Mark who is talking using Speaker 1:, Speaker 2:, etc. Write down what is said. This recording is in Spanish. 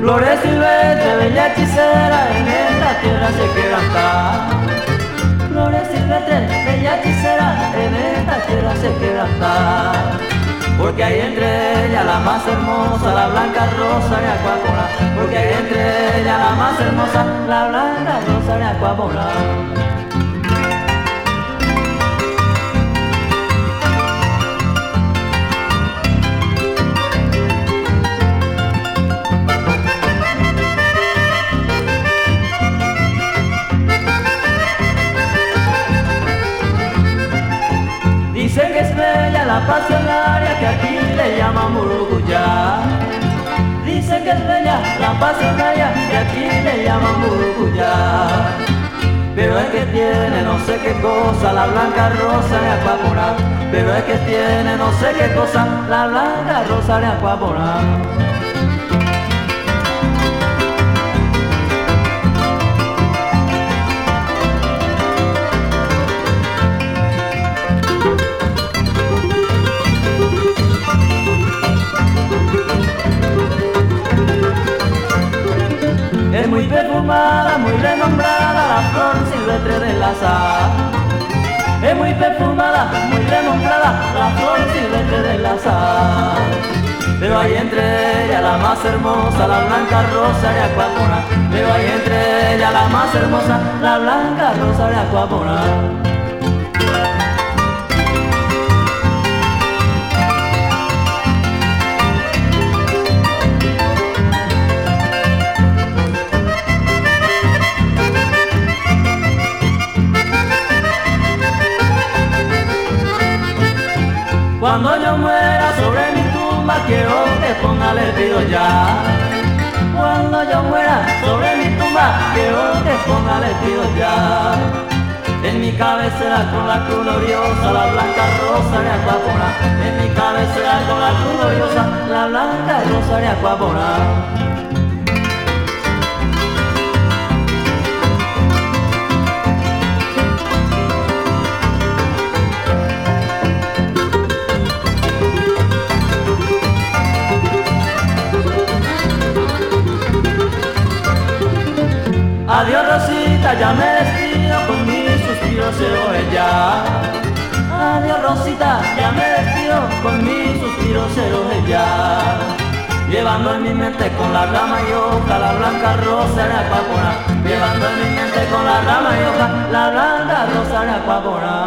Speaker 1: Flores silvestres, bella hechicera, en esta tierra se quebranta. Flores silvestres, bella hechicera, en esta tierra se quebranta. Porque hay entre ellas la más hermosa, la blanca rosa de Aquapona. Porque hay entre ellas la más hermosa, la blanca rosa de Aquapona. Dicen que es bella la pasionaria que aquí le llaman Murucuyá. Dicen que es bella la pasionaria que aquí le llaman Murucuyá. Pero es que tiene no sé qué cosa la blanca rosa de Aquapona. Pero es que tiene no sé qué cosa la blanca rosa de Aquapona. Es muy perfumada, muy renombrada la flor silvestre del azahar. Es muy perfumada, muy renombrada la flor silvestre del azahar. Pero hay entre ellas la más hermosa, la blanca rosa de Aquapona. Pero hay entre ellas la más hermosa, la blanca rosa de Aquapona. Cuando yo muera sobre mi tumba quiero que pongan el pido ya. Cuando yo muera sobre mi tumba quiero que pongan el pido ya. En mi cabecera con la cruz gloriosa la blanca rosa de Aquapona. En mi cabecera con la cruz gloriosa la blanca rosa de Aquapona. Adiós Rosita, ya me despido, con mis suspiros se oye ya. Adiós Rosita, ya me despido, con mis suspiros se oye ya. Llevando en mi mente con la rama y hoja la blanca rosa de Aquapona. Llevando en mi mente con la rama y hoja la blanca rosa de Aquapona.